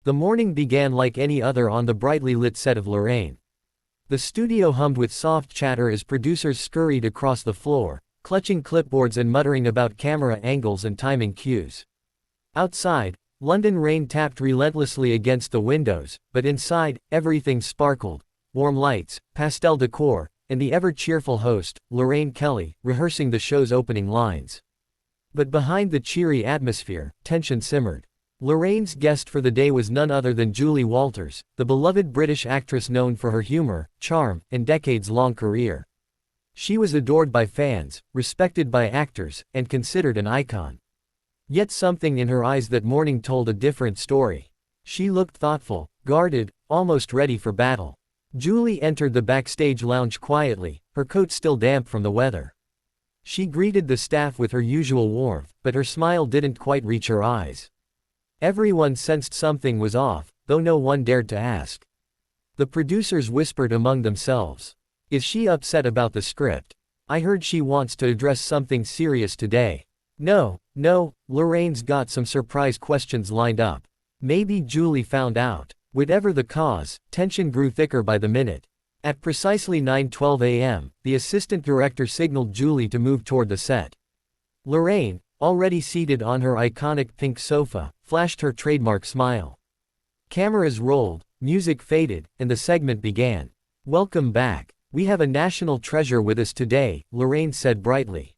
The morning began like any other on the brightly lit set of Lorraine. The studio hummed with soft chatter as producers scurried across the floor, clutching clipboards and muttering about camera angles and timing cues. Outside, London rain tapped relentlessly against the windows, but inside, everything sparkled: warm lights, pastel decor, and the ever-cheerful host, Lorraine Kelly, rehearsing the show's opening lines. But behind the cheery atmosphere, tension simmered. Lorraine's guest for the day was none other than Julie Walters, the beloved British actress known for her humor, charm, and decades-long career. She was adored by fans, respected by actors, and considered an icon. Yet something in her eyes that morning told a different story. She looked thoughtful, guarded, almost ready for battle. Julie entered the backstage lounge quietly, her coat still damp from the weather. She greeted the staff with her usual warmth, but her smile didn't quite reach her eyes. Everyone sensed something was off, though no one dared to ask. The producers whispered among themselves. Is she upset about the script? I heard she wants to address something serious today. No, Lorraine's got some surprise questions lined up. Maybe Julie found out. Whatever the cause, tension grew thicker by the minute. At precisely 9:12 a.m., the assistant director signaled Julie to move toward the set. Lorraine, already seated on her iconic pink sofa, flashed her trademark smile. Cameras rolled, music faded, and the segment began. "Welcome back. We have a national treasure with us today," Lorraine said brightly.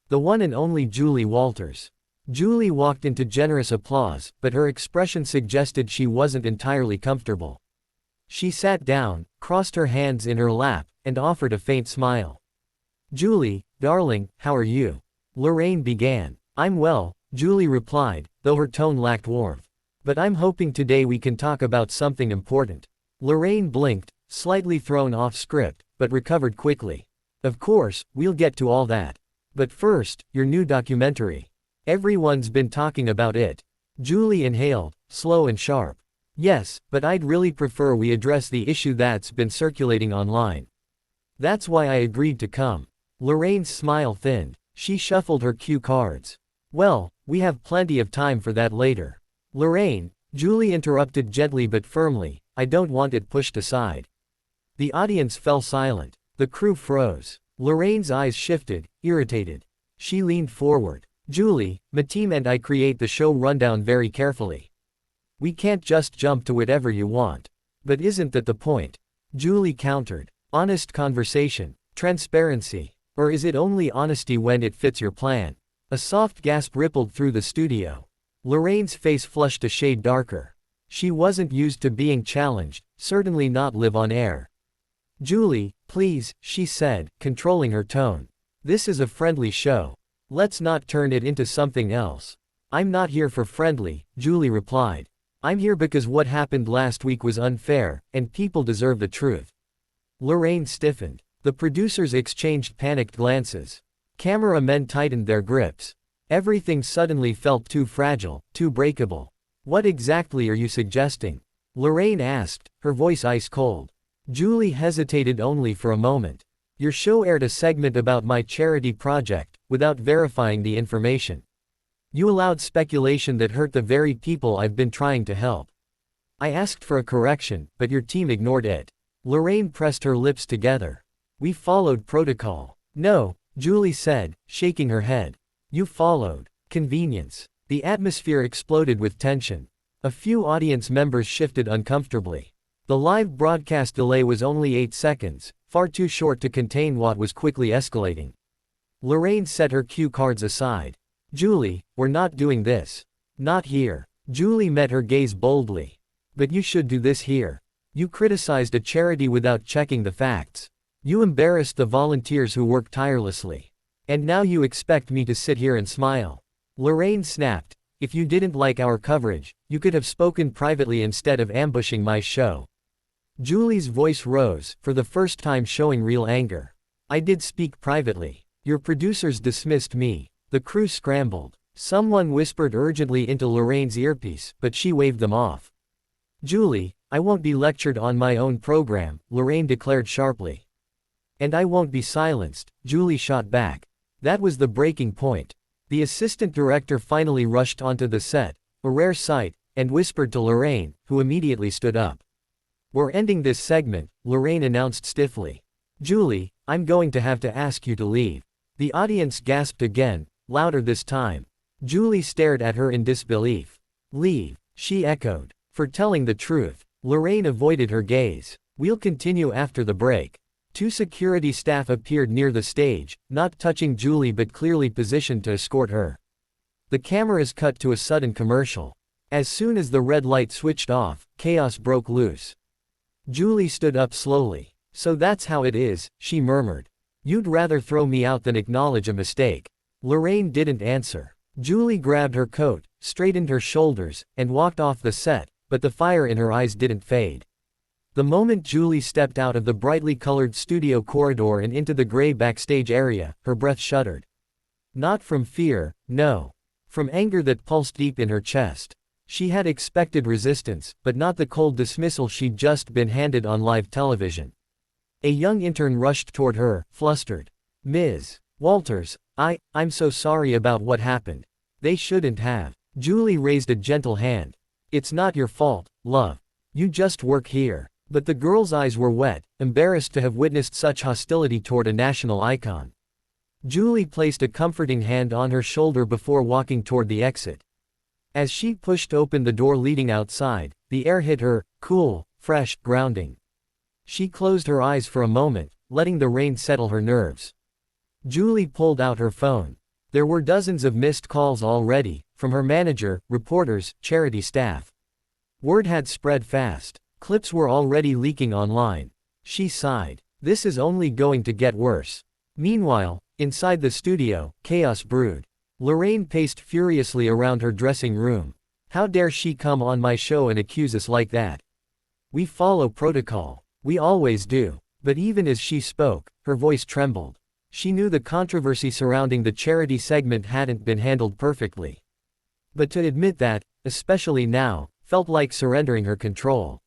The one and only Julie Walters. Julie walked into generous applause, but her expression suggested she wasn't entirely comfortable. She sat down, crossed her hands in her lap, and offered a faint smile. "Julie, darling, how are you?" Lorraine began. "I'm well," Julie replied, though her tone lacked warmth. "But I'm hoping today we can talk about something important." Lorraine blinked, slightly thrown off script, but recovered quickly. "Of course, we'll get to all that. But first, your new documentary. Everyone's been talking about it." Julie inhaled, slow and sharp. "Yes, but I'd really prefer we address the issue that's been circulating online. That's why I agreed to come." Lorraine's smile thinned. She shuffled her cue cards. "Well, we have plenty of time for that later." "Lorraine," Julie interrupted gently but firmly, "I don't want it pushed aside." The audience fell silent. The crew froze. Lorraine's eyes shifted, irritated. She leaned forward. "Julie, my team and I create the show rundown very carefully. We can't just jump to whatever you want." "But isn't that the point?" Julie countered. "Honest conversation, transparency. Or is it only honesty when it fits your plan?" A soft gasp rippled through the studio. Lorraine's face flushed a shade darker. She wasn't used to being challenged, certainly not live on air. "Julie, please," she said, controlling her tone. "This is a friendly show. Let's not turn it into something else." "I'm not here for friendly," Julie replied. "I'm here because what happened last week was unfair, and people deserve the truth." Lorraine stiffened. The producers exchanged panicked glances. Cameramen tightened their grips. Everything suddenly felt too fragile, too breakable. "What exactly are you suggesting?" Lorraine asked, her voice ice cold. Julie hesitated only for a moment. "Your show aired a segment about my charity project, without verifying the information. You allowed speculation that hurt the very people I've been trying to help. I asked for a correction, but your team ignored it." Lorraine pressed her lips together. "We followed protocol." "No," Julie said, shaking her head. "You followed convenience." The atmosphere exploded with tension. A few audience members shifted uncomfortably. The live broadcast delay was only 8 seconds, far too short to contain what was quickly escalating. Lorraine set her cue cards aside. "Julie, we're not doing this. Not here." Julie met her gaze boldly. "But you should do this here. You criticized a charity without checking the facts. You embarrassed the volunteers who work tirelessly. And now you expect me to sit here and smile." Lorraine snapped. "If you didn't like our coverage, you could have spoken privately instead of ambushing my show." Julie's voice rose, for the first time showing real anger. "I did speak privately. Your producers dismissed me." The crew scrambled. Someone whispered urgently into Lorraine's earpiece, but she waved them off. "Julie, I won't be lectured on my own program," Lorraine declared sharply. "And I won't be silenced," Julie shot back. That was the breaking point. The assistant director finally rushed onto the set, a rare sight, and whispered to Lorraine, who immediately stood up. "We're ending this segment," Lorraine announced stiffly. "Julie, I'm going to have to ask you to leave." The audience gasped again, louder this time. Julie stared at her in disbelief. "Leave," she echoed. "For telling the truth." Lorraine avoided her gaze. "We'll continue after the break." Two security staff appeared near the stage, not touching Julie but clearly positioned to escort her. The cameras cut to a sudden commercial. As soon as the red light switched off, chaos broke loose. Julie stood up slowly. "So that's how it is," she murmured. "You'd rather throw me out than acknowledge a mistake." Lorraine didn't answer. Julie grabbed her coat, straightened her shoulders, and walked off the set, but the fire in her eyes didn't fade. The moment Julie stepped out of the brightly colored studio corridor and into the gray backstage area, her breath shuddered. Not from fear, no. From anger that pulsed deep in her chest. She had expected resistance, but not the cold dismissal she'd just been handed on live television. A young intern rushed toward her, flustered. "Ms. Walters, I'm so sorry about what happened. They shouldn't have." Julie raised a gentle hand. "It's not your fault, love. You just work here." But the girl's eyes were wet, embarrassed to have witnessed such hostility toward a national icon. Julie placed a comforting hand on her shoulder before walking toward the exit. As she pushed open the door leading outside, the air hit her, cool, fresh, grounding. She closed her eyes for a moment, letting the rain settle her nerves. Julie pulled out her phone. There were dozens of missed calls already, from her manager, reporters, charity staff. Word had spread fast. Clips were already leaking online. She sighed. This is only going to get worse. Meanwhile, inside the studio, chaos brewed. Lorraine paced furiously around her dressing room. How dare she come on my show and accuse us like that? We follow protocol. We always do. But even as she spoke, her voice trembled. She knew the controversy surrounding the charity segment hadn't been handled perfectly. But to admit that, especially now, felt like surrendering her control.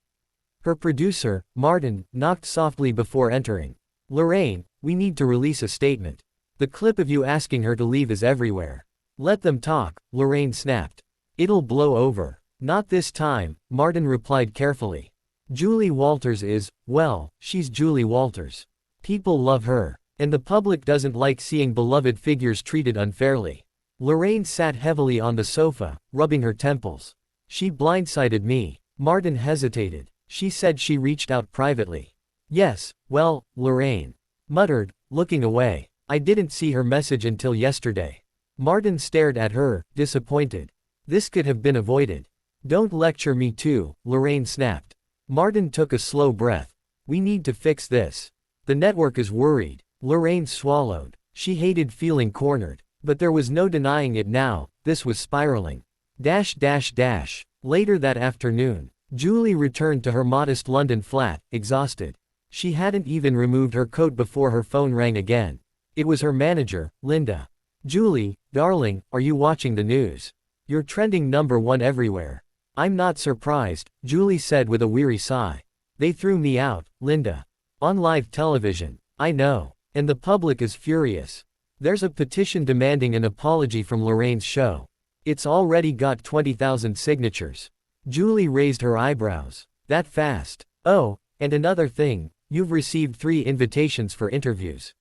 Her producer, Martin, knocked softly before entering. "Lorraine, we need to release a statement. The clip of you asking her to leave is everywhere." "Let them talk," Lorraine snapped. "It'll blow over." "Not this time," Martin replied carefully. "Julie Walters is, well, she's Julie Walters. People love her. And the public doesn't like seeing beloved figures treated unfairly." Lorraine sat heavily on the sofa, rubbing her temples. "She blindsided me." Martin hesitated. "She said she reached out privately." "Yes, well," Lorraine muttered, looking away. "I didn't see her message until yesterday." Martin stared at her, disappointed. This could have been avoided. "Don't lecture me too," Lorraine snapped. Martin took a slow breath. "We need to fix this. The network is worried." Lorraine swallowed. She hated feeling cornered. But there was no denying it now, this was spiraling. Later that afternoon, Julie returned to her modest London flat, exhausted. She hadn't even removed her coat before her phone rang again. It was her manager, Linda. "Julie, darling, are you watching the news? You're trending #1 everywhere." "I'm not surprised," Julie said with a weary sigh. "They threw me out, Linda. On live television. I know. And the public is furious. There's a petition demanding an apology from Lorraine's show. It's already got 20,000 signatures." Julie raised her eyebrows. "That fast? Oh, and another thing, you've received 3 invitations for interviews.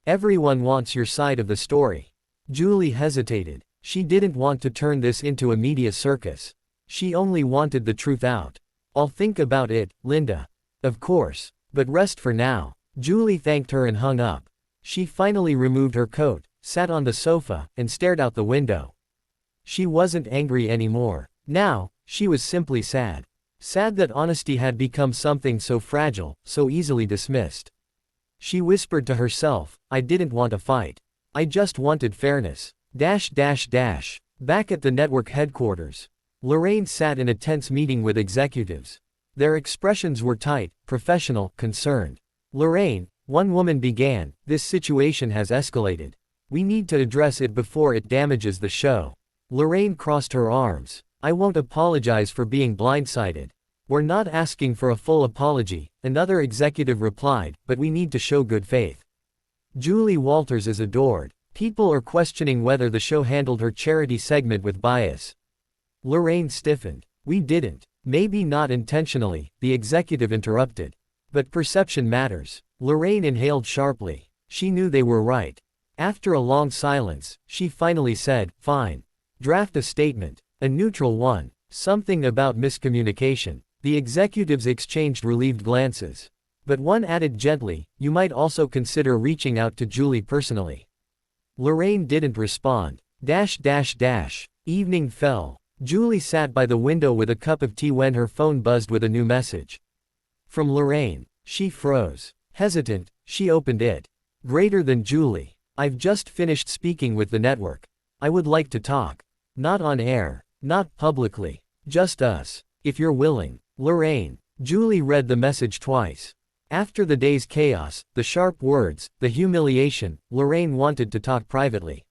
Everyone wants your side of the story." Julie hesitated. She didn't want to turn this into a media circus. She only wanted the truth out. "I'll think about it, Linda." "Of course. But rest for now." Julie thanked her and hung up. She finally removed her coat, sat on the sofa, and stared out the window. She wasn't angry anymore. Now, she was simply sad. Sad that honesty had become something so fragile, so easily dismissed. She whispered to herself, "I didn't want a fight. I just wanted fairness." Back at the network headquarters, Lorraine sat in a tense meeting with executives. Their expressions were tight, professional, concerned. "Lorraine," one woman began, "this situation has escalated. We need to address it before it damages the show." Lorraine crossed her arms. "I won't apologize for being blindsided." "We're not asking for a full apology," another executive replied, "but we need to show good faith. Julie Walters is adored. People are questioning whether the show handled her charity segment with bias." Lorraine stiffened. We didn't. Maybe not intentionally, the executive interrupted. But perception matters. Lorraine inhaled sharply. She knew they were right. After a long silence, she finally said, "Fine. Draft a statement. A neutral one. Something about miscommunication." The executives exchanged relieved glances. But one added gently, "You might also consider reaching out to Julie personally." Lorraine didn't respond. Evening fell. Julie sat by the window with a cup of tea when her phone buzzed with a new message. From Lorraine. She froze. Hesitant, she opened it. Greater than Julie. "I've just finished speaking with the network. I would like to talk. Not on air. Not publicly. Just us. If you're willing. Lorraine." Julie read the message twice. After the day's chaos, the sharp words, the humiliation, Lorraine wanted to talk privately.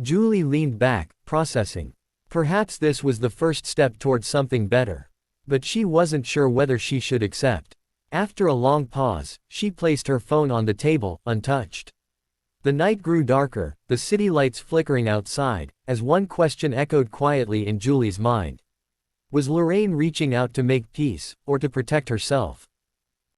Julie leaned back, processing. Perhaps this was the first step toward something better. But she wasn't sure whether she should accept. After a long pause, she placed her phone on the table, untouched. The night grew darker, the city lights flickering outside, as one question echoed quietly in Julie's mind. Was Lorraine reaching out to make peace, or to protect herself?